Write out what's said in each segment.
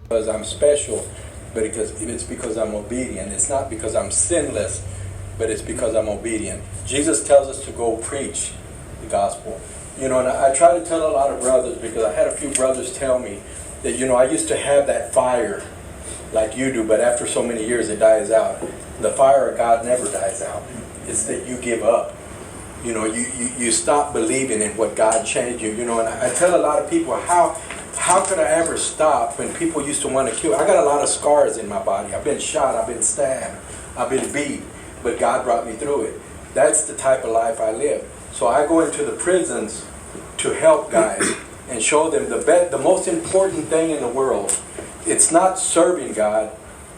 because I'm special, but it's because I'm obedient. It's not because I'm sinless, but it's because I'm obedient. Jesus tells us to go preach the gospel. And I try to tell a lot of brothers, because I had a few brothers tell me that, I used to have that fire like you do, but after so many years it dies out. The fire of God never dies out. It's that you give up. You stop believing in what God changed you. And I tell a lot of people, how could I ever stop when people used to want to kill? I got a lot of scars in my body. I've been shot, I've been stabbed, I've been beat, but God brought me through it. That's the type of life I live. So I go into the prisons to help guys and show them the most important thing in the world. It's not serving God,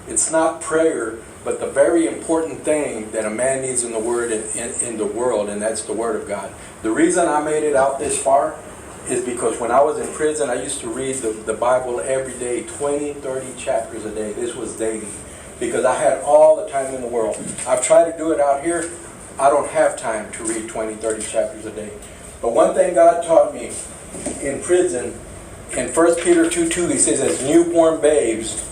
it's not prayer, but the very important thing that a man needs in the word in the world, and that's the Word of God. The reason I made it out this far is because when I was in prison, I used to read the Bible every day, 20, 30 chapters a day. This was daily, because I had all the time in the world. I've tried to do it out here. I don't have time to read 20, 30 chapters a day. But one thing God taught me in prison, in 1 Peter 2:2, he says, as newborn babes,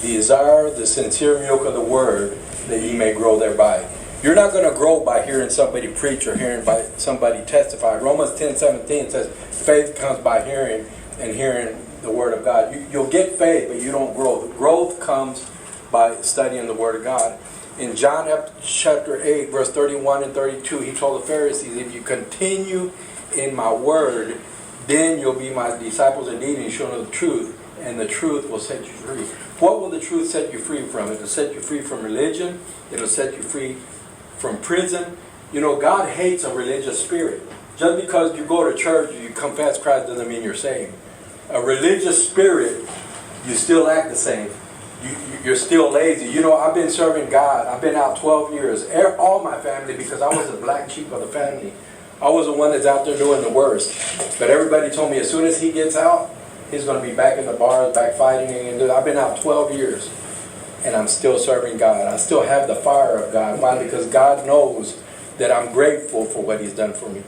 desire the sincere milk of the word, that ye may grow thereby. You're not going to grow by hearing somebody preach or hearing by somebody testify. Romans 10:17 says, faith comes by hearing, and hearing the Word of God. You'll get faith, but you don't grow. The growth comes by studying the Word of God. In John chapter 8, verse 31 and 32, he told the Pharisees, if you continue in my word, then you'll be my disciples indeed, and you shall know the truth, and the truth will set you free. What will the truth set you free from? It'll set you free from religion. It'll set you free from prison. God hates a religious spirit. Just because you go to church or you confess Christ doesn't mean you're saved. A religious spirit, you still act the same. You're still lazy. I've been serving God. I've been out 12 years. All my family, because I was the black sheep of the family. I was the one that's out there doing the worst. But everybody told me as soon as he gets out, he's going to be back in the bars, back fighting. And I've been out 12 years. And I'm still serving God. I still have the fire of God. Why? Because God knows that I'm grateful for what He's done for me.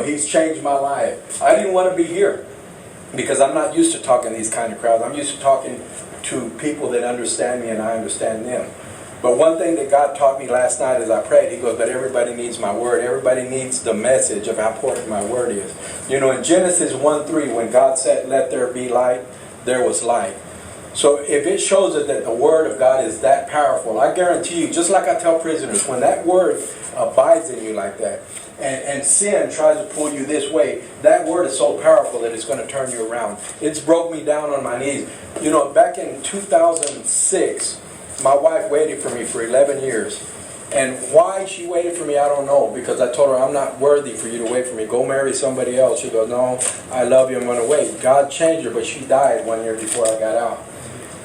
He's changed my life. I didn't want to be here because I'm not used to talking to these kind of crowds. I'm used to talking to people that understand me and I understand them. But one thing that God taught me last night as I prayed, He goes, but everybody needs my word. Everybody needs the message of how important my word is. In Genesis 1:3, when God said, let there be light, there was light. So if it shows us that the Word of God is that powerful, I guarantee you, just like I tell prisoners, when that Word abides in you like that, and sin tries to pull you this way, that Word is so powerful that it's going to turn you around. It's broke me down on my knees. Back in 2006, my wife waited for me for 11 years. And why she waited for me, I don't know. Because I told her, I'm not worthy for you to wait for me. Go marry somebody else. She goes, no, I love you, I'm going to wait. God changed her, but she died 1 year before I got out.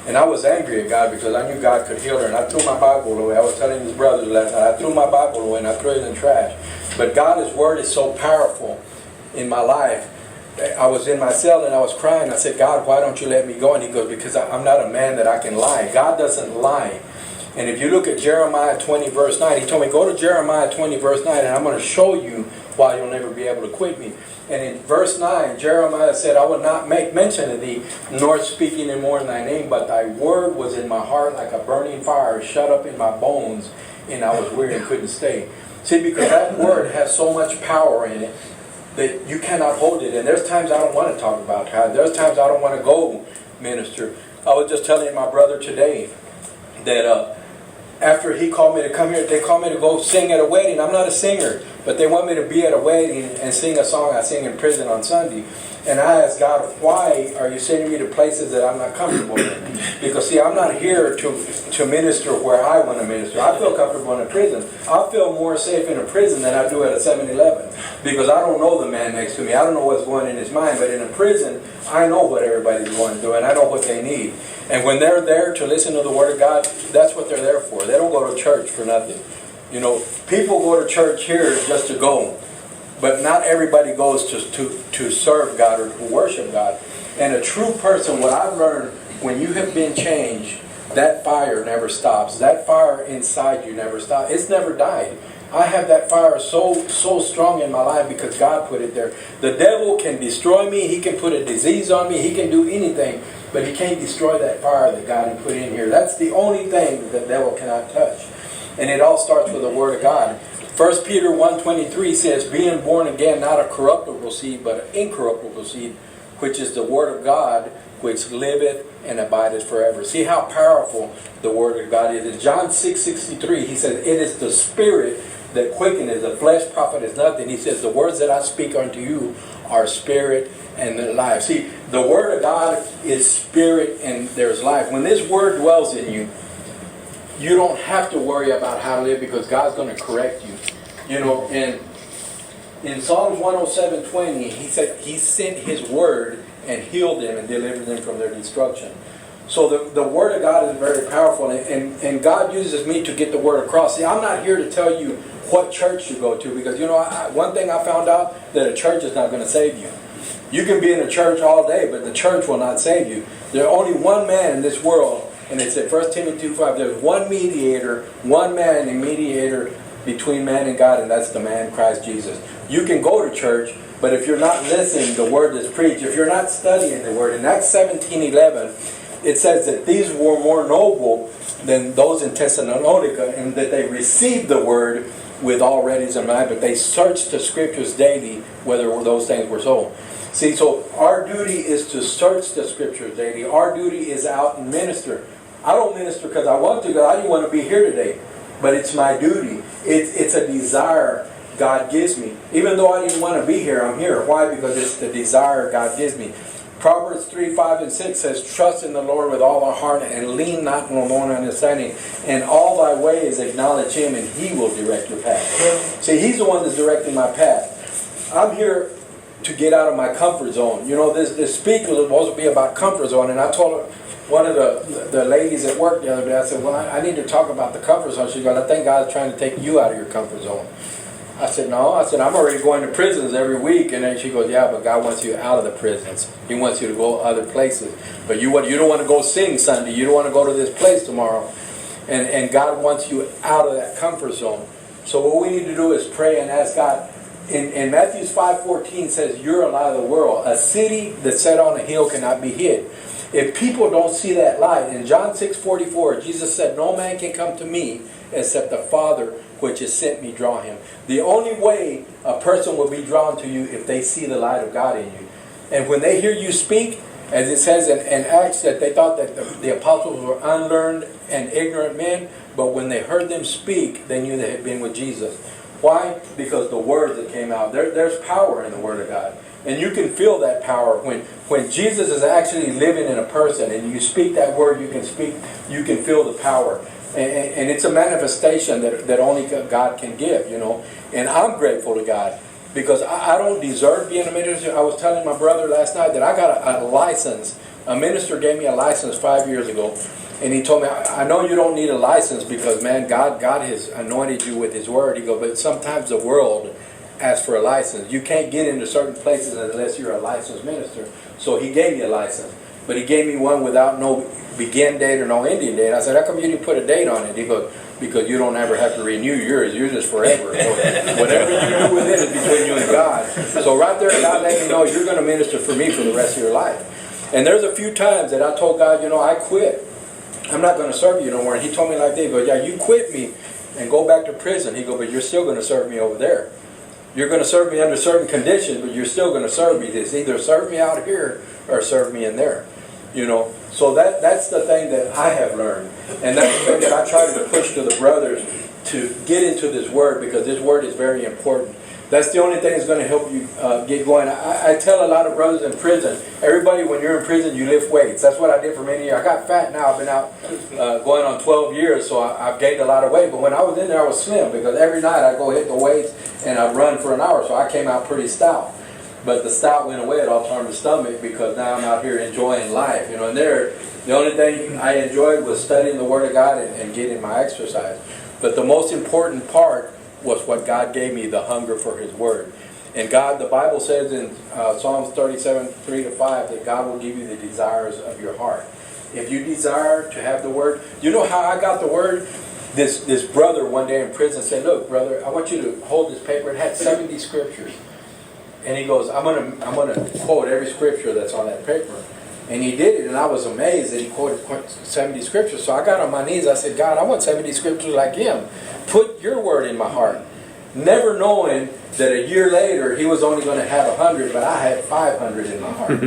And I was angry at God because I knew God could heal her. And I threw my Bible away. I was telling his brothers last night, I threw my Bible away and I threw it in the trash. But God's Word is so powerful in my life. I was in my cell and I was crying. I said, God, why don't you let me go? And He goes, because I'm not a man that I can lie. God doesn't lie. And if you look at Jeremiah 20 verse 9, He told me, go to Jeremiah 20 verse 9 and I'm going to show you why you'll never be able to quit me. And in verse 9, Jeremiah said, I will not make mention of thee, nor speak any more in thy name, but thy word was in my heart like a burning fire, shut up in my bones, and I was weary and couldn't stay. See, because that word has so much power in it that you cannot hold it. And there's times I don't want to talk about God. There's times I don't want to go minister. I was just telling my brother today that after he called me to come here, they called me to go sing at a wedding. I'm not a singer, but they want me to be at a wedding and sing a song I sing in prison on Sunday. And I asked God, why are you sending me to places that I'm not comfortable in? Because see, I'm not here to minister where I want to minister. I feel comfortable in a prison. I feel more safe in a prison than I do at a 7-Eleven. Because I don't know the man next to me. I don't know what's going in his mind. But in a prison, I know what everybody's going through and I know what they need. And when they're there to listen to the Word of God, that's what they're there for. They don't go to church for nothing. People go to church here just to go. But not everybody goes to serve God or to worship God. And a true person, what I've learned, when you have been changed, that fire never stops. That fire inside you never stops. It's never died. I have that fire so strong in my life because God put it there. The devil can destroy me. He can put a disease on me. He can do anything. But he can't destroy that fire that God had put in here. That's the only thing that the devil cannot touch. And it all starts with the Word of God. 1 Peter 1:23 says, being born again, not a corruptible seed, but an incorruptible seed, which is the Word of God, which liveth and abideth forever. See how powerful the Word of God is. In John 6:63, he says, it is the Spirit that quickeneth, the flesh profiteth nothing. He says, the words that I speak unto you are spirit and life. See, the Word of God is spirit and there's life. When this Word dwells in you, you don't have to worry about how to live because God's going to correct you. You know, and in Psalms 107:20, he said he sent his Word and healed them and delivered them from their destruction. So the Word of God is very powerful, and God uses me to get the Word across. See, I'm not here to tell you what church to go to because, you know, one thing I found out, that a church is not going to save you. You can be in a church all day, but the church will not save you. There's only one man in this world, and it's at 1 Timothy 2:5. There's one mediator, one man and mediator between man and God, and that's the man Christ Jesus. You can go to church, but if you're not listening to the Word that's preached, if you're not studying the Word, in Acts 17:11, it says that these were more noble than those in Thessalonica, and that they received the Word with all readiness in mind, but they searched the Scriptures daily whether those things were so. See, so our duty is to search the Scriptures daily. Our duty is out and minister. I don't minister because I want to, because I didn't want to be here today, but it's my duty. It's a desire God gives me. Even though I didn't want to be here, I'm here. Why? Because it's the desire God gives me. Proverbs 3:5-6 says, trust in the Lord with all thy heart and lean not on thine own understanding. And all thy ways acknowledge Him and He will direct your path. See, He's the one that's directing my path. I'm here to get out of my comfort zone. You know, this speech was supposed to be about comfort zone, and I told her, one of the ladies at work the other day, I said, well, I need to talk about the comfort zone. She goes, I think God's trying to take you out of your comfort zone. I said, no. I said, I'm already going to prisons every week. And then she goes, yeah, but God wants you out of the prisons. He wants you to go other places. But you don't want to go sing Sunday. You don't want to go to this place tomorrow. And God wants you out of that comfort zone. So what we need to do is pray and ask God. In Matthew 5:14 says, you're a light of the world. A city that's set on a hill cannot be hid. If people don't see that light, in John 6:44, Jesus said, no man can come to me except the Father which has sent me draw him. The only way a person will be drawn to you if they see the light of God in you. And when they hear you speak, as it says in Acts, that they thought that the apostles were unlearned and ignorant men, but when they heard them speak, they knew they had been with Jesus. Why? Because the words that came out. There's power in the Word of God. And you can feel that power when Jesus is actually living in a person and you speak that word, you can feel the power. And it's a manifestation that only God can give, you know. And I'm grateful to God because I don't deserve being a minister. I was telling my brother last night that I got a license. A minister gave me a license 5 years ago. And he told me, I know you don't need a license because, man, God has anointed you with His Word. He goes, but sometimes the world asks for a license. You can't get into certain places unless you're a licensed minister. So He gave me a license. But He gave me one without no begin date or no ending date. I said, how come you didn't put a date on it? He goes, because you don't ever have to renew yours. Yours is forever. So whatever you do with it is between you and God. So right there, God let me know you're going to minister for me for the rest of your life. And there's a few times that I told God, you know, I quit. I'm not going to serve you no more. And He told me like that. He goes, yeah, you quit me and go back to prison. He goes, but you're still going to serve me over there. You're going to serve me under certain conditions, but you're still going to serve me. It's either serve me out here or serve me in there. You know, so that's the thing that I have learned. And that's the thing that I try to push to the brothers to get into this Word, because this Word is very important. That's the only thing that's going to help you get going. I tell a lot of brothers in prison, everybody, when you're in prison, you lift weights. That's what I did for many years. I got fat now. I've been out going on 12 years, so I've gained a lot of weight. But when I was in there, I was slim, because every night I go hit the weights and I run for an hour. So I came out pretty stout. But the stout went away. It all turned to stomach, because now I'm out here enjoying life. You know, and the only thing I enjoyed was studying the Word of God and getting my exercise. But the most important part was what God gave me, the hunger for His Word. And God, the Bible says in Psalms 37:3-5, that God will give you the desires of your heart. If you desire to have the Word, you know how I got the Word? this brother one day in prison said, look, brother, I want you to hold this paper. It had 70 scriptures. And he goes, I'm gonna quote every scripture that's on that paper. And he did it, and I was amazed that he quoted 70 scriptures. So I got on my knees. I said, God, I want 70 scriptures like him. Put your word in my heart. Never knowing that a year later he was only going to have 100, but I had 500 in my heart.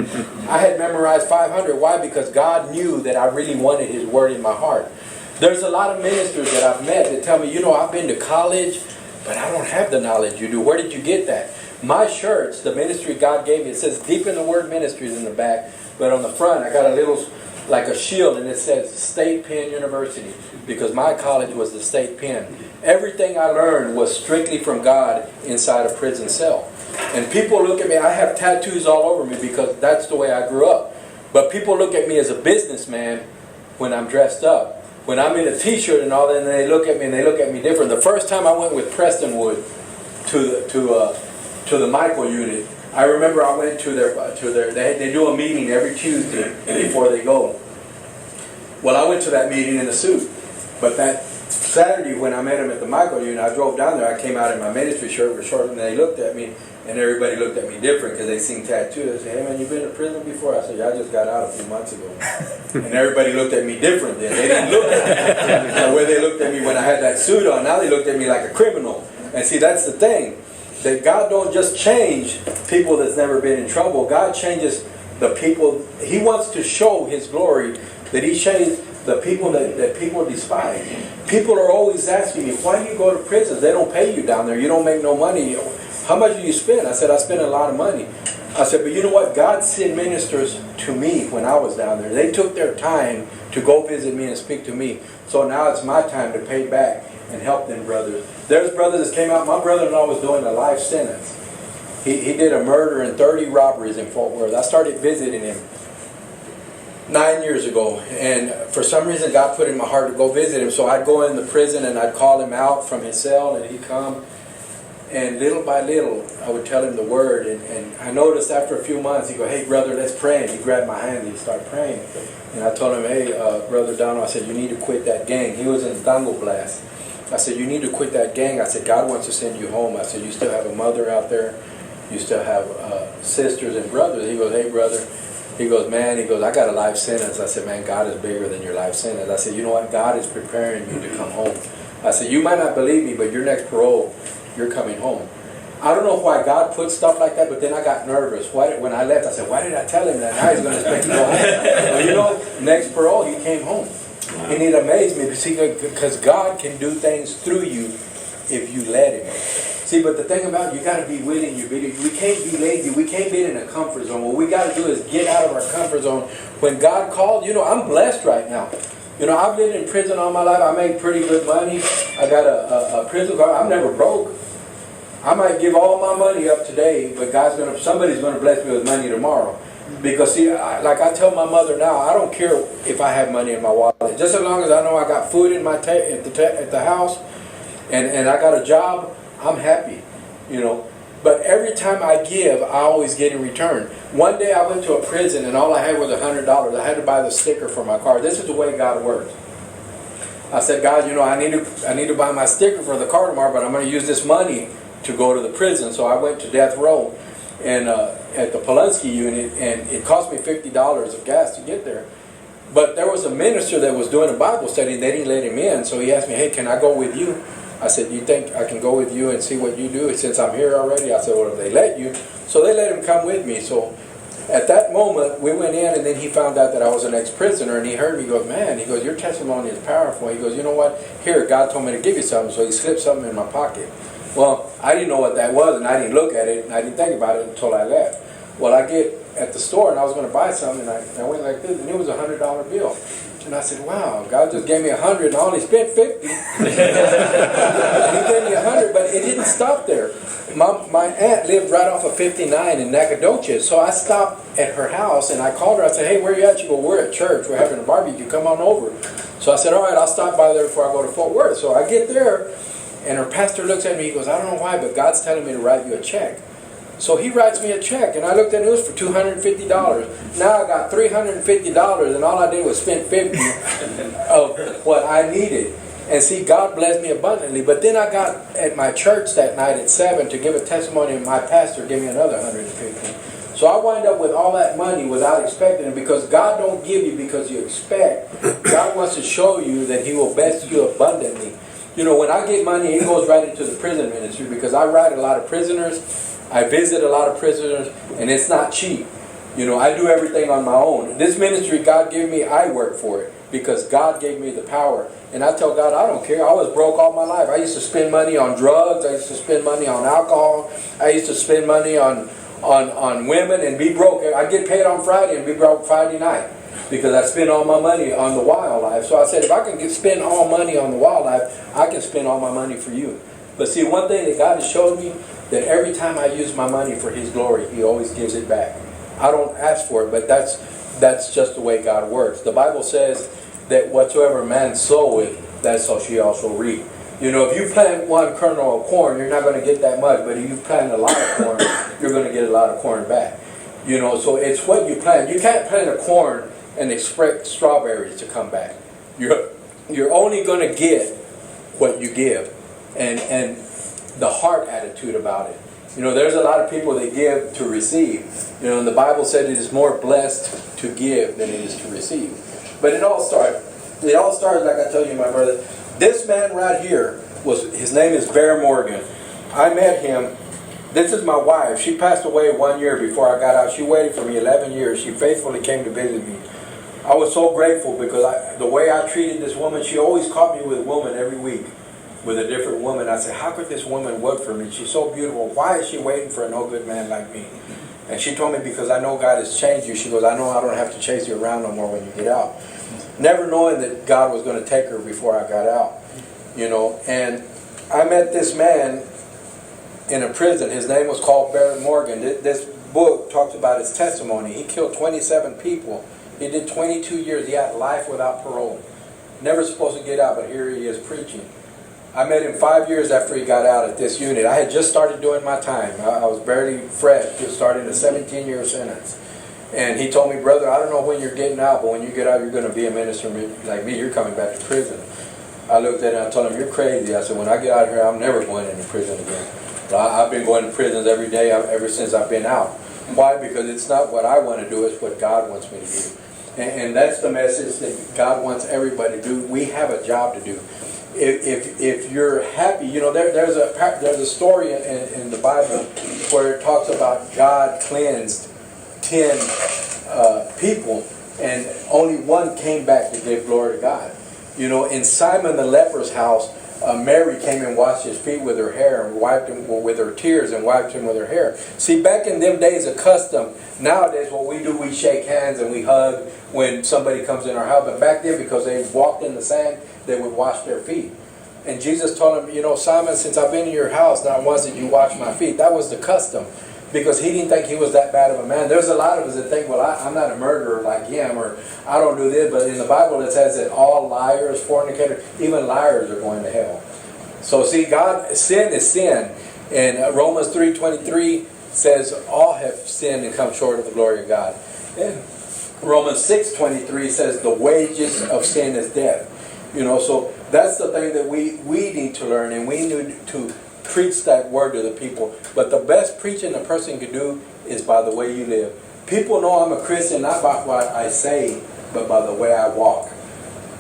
I had memorized 500. Why? Because God knew that I really wanted his word in my heart. There's a lot of ministers that I've met that tell me, I've been to college, but I don't have the knowledge you do. Where did you get that? My shirts, the ministry God gave me, it says Deep in the Word Ministries in the back, but on the front I got a little, like a shield, and it says State Penn University, because my college was the State Penn. Everything I learned was strictly from God inside a prison cell. And people look at me, I have tattoos all over me because that's the way I grew up. But people look at me as a businessman when I'm dressed up. When I'm in a t-shirt and all that, and they look at me and they look at me different. The first time I went with Prestonwood to the Michael unit, I remember I went to their they do a meeting every Tuesday before they go. Well, I went to that meeting in a suit, but that Saturday when I met him at the Michael unit, I drove down there. I came out in my ministry shirt with short, and they looked at me, and everybody looked at me different because they seen tattoos. They said, "Hey man, you been to prison before?" I said, "Yeah, I just got out a few months ago." And everybody looked at me different then. They didn't look at me the way they looked at me when I had that suit on. Now they looked at me like a criminal. And see, that's the thing. That God don't just change people that's never been in trouble. God changes the people. He wants to show his glory, that he changed the people that people despise. People are always asking me, why do you go to prisons? They don't pay you down there. You don't make no money. How much do you spend? I said, I spend a lot of money. I said, but you know what? God sent ministers to me when I was down there. They took their time to go visit me and speak to me. So now it's my time to pay back and help them brothers. There's brothers that came out. My brother-in-law was doing a life sentence. He did a murder and 30 robberies in Fort Worth. I started visiting him 9 years ago, and for some reason God put in my heart to go visit him. So I'd go in the prison and I'd call him out from his cell, and he'd come, and little by little I would tell him the word. And I noticed after a few months he'd go, "Hey brother, let's pray." And he grabbed my hand and he'd start praying. And I told him, "Hey brother Donald," I said, "you need to quit that gang." He was in Tango Blast. I said, "You need to quit that gang." I said, "God wants to send you home." I said, "You still have a mother out there. You still have sisters and brothers." He goes, "Hey brother," he goes, "Man," he goes, "I got a life sentence." I said, "Man, God is bigger than your life sentence." I said, "You know what? God is preparing you to come home." I said, "You might not believe me, but your next parole, you're coming home." I don't know why God put stuff like that, but then I got nervous. When I left, I said, "Why did I tell him that? Now he's going to expect me to go home." Well, next parole, he came home. And it amazed me because God can do things through you if you let him. See, but the thing about it, you got to be willing. We can't be lazy. We can't be in a comfort zone. What we got to do is get out of our comfort zone. When God called, I'm blessed right now. I've lived in prison all my life. I make pretty good money. I got a prison card. I'm never broke. I might give all my money up today, but somebody's going to bless me with money tomorrow. Because see, like I tell my mother now, I don't care if I have money in my wallet. Just as long as I know I got food in my at the house, and I got a job, I'm happy. But every time I give, I always get in return. One day I went to a prison and all I had was $100. I had to buy the sticker for my car. This is the way God works. I said, "God, I need to buy my sticker for the car tomorrow, but I'm going to use this money to go to the prison." So I went to death row and at the Polunsky unit, and it cost me $50 of gas to get there. But there was a minister that was doing a Bible study, and they didn't let him in. So he asked me, "Hey, can I go with you?" I said, "You think I can go with you and see what you do since I'm here already?" I said, "Well, if they let you." So they let him come with me. So at that moment, we went in, and then he found out that I was an ex-prisoner, and he heard me. He goes, "Man," he goes, "your testimony is powerful." He goes, "You know what? Here, God told me to give you something." So he slipped something in my pocket. Well, I didn't know what that was, and I didn't look at it, and I didn't think about it until I left. Well, I get at the store, and I was going to buy something, and I went like this, and it was a $100 bill. And I said, "Wow, God just gave me 100, and I only spent 50. He gave me 100, but it didn't stop there. My aunt lived right off of 59 in Nacogdoches, so I stopped at her house, and I called her. I said, "Hey, where are you at?" She goes, "We're at church. We're having a barbecue. Come on over." So I said, "All right, I'll stop by there before I go to Fort Worth." So I get there, and her pastor looks at me. He goes, "I don't know why, but God's telling me to write you a check." So he writes me a check, and I looked at it, it was for $250. Now I got $350, and all I did was spend $50 of what I needed. And see, God blessed me abundantly. But then I got at my church that night at 7 to give a testimony, and my pastor gave me another 150. So I wind up with all that money without expecting it, because God don't give you because you expect. God wants to show you that He will bless you abundantly. You know, when I get money, it goes right into the prison ministry, because I write a lot of prisoners, I visit a lot of prisoners, and it's not cheap. You know, I do everything on my own. This ministry God gave me, I work for it, because God gave me the power. And I tell God, I don't care. I was broke all my life. I used to spend money on drugs. I used to spend money on alcohol. I used to spend money on women and be broke. I get paid on Friday and be broke Friday night, because I spend all my money on the wildlife. So I said, if I can spend all money on the wildlife, I can spend all my money for you. But see, one thing that God has showed me, that every time I use my money for His glory, He always gives it back. I don't ask for it, but that's just the way God works. The Bible says that whatsoever man soweth, that shall she also reap. You know, if you plant one kernel of corn, you're not going to get that much. But if you plant a lot of corn, you're going to get a lot of corn back. You know, so it's what you plant. You can't plant a corn and expect strawberries to come back. You're only going to get what you give, and the heart attitude about it. You know, there's a lot of people that give to receive. You know, and the Bible said it is more blessed to give than it is to receive. But it all started, like I told you, my brother. This man right here, his name is Bear Morgan. I met him. This is my wife. She passed away 1 year before I got out. She waited for me 11 years. She faithfully came to visit me. I was so grateful, because the way I treated this woman, she always caught me with a woman every week, with a different woman. I said, how could this woman work for me? She's so beautiful. Why is she waiting for a no good man like me? And she told me, because I know God has changed you. She goes, I know I don't have to chase you around no more when you get out. Never knowing that God was going to take her before I got out. You know, and I met this man in a prison. His name was called Bear Morgan. This book talks about his testimony. He killed 27 people. He did 22 years. He had life without parole. Never supposed to get out, but here he is preaching. I met him 5 years after he got out at this unit. I had just started doing my time. I was barely fresh, just starting a 17-year sentence. And he told me, brother, I don't know when you're getting out, but when you get out, you're going to be a minister like me. You're coming back to prison. I looked at him and I told him, you're crazy. I said, when I get out of here, I'm never going into prison again. I've been going to prisons every day ever since I've been out. Why? Because it's not what I want to do, it's what God wants me to do. And that's the message that God wants everybody to do. We have a job to do. If you're happy, you know, there's a story in the Bible where it talks about God cleansed 10 people, and only one came back to give glory to God. You know, in Simon the leper's house, Mary came and washed his feet with her hair and wiped him with her tears and wiped him with her hair. See, back in them days, a custom. Nowadays, what we do, we shake hands and we hug when somebody comes in our house. But back then, because they walked in the sand, they would wash their feet. And Jesus told him, you know, Simon, since I've been in your house, not once did you wash my feet. That was the custom, because he didn't think he was that bad of a man. There's a lot of us that think, well, I'm not a murderer like him, or I don't do this. But in the Bible it says that all liars, fornicators, even liars are going to hell. So see, sin is sin. And Romans 3:23 says all have sinned and come short of the glory of God. And Romans 6:23 says the wages of sin is death. You know, so that's the thing that we need to learn, and we need to preach that word to the people. But the best preaching a person can do is by the way you live. People know I'm a Christian not by what I say, but by the way I walk.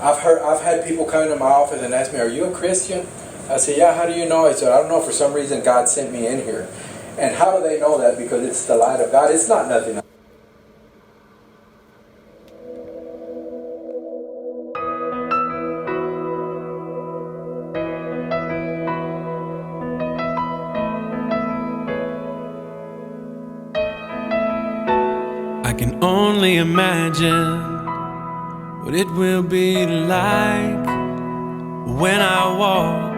I've had people come into my office and ask me, "Are you a Christian?" I say, "Yeah." "How do you know?" I said, "I don't know. For some reason, God sent me in here." And how do they know that? Because it's the light of God. It's not nothing. I can only imagine what it will be like when I walk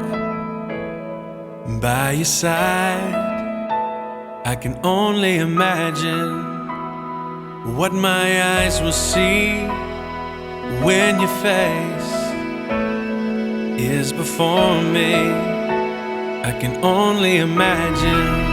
by your side. I can only imagine what my eyes will see when your face is before me. I can only imagine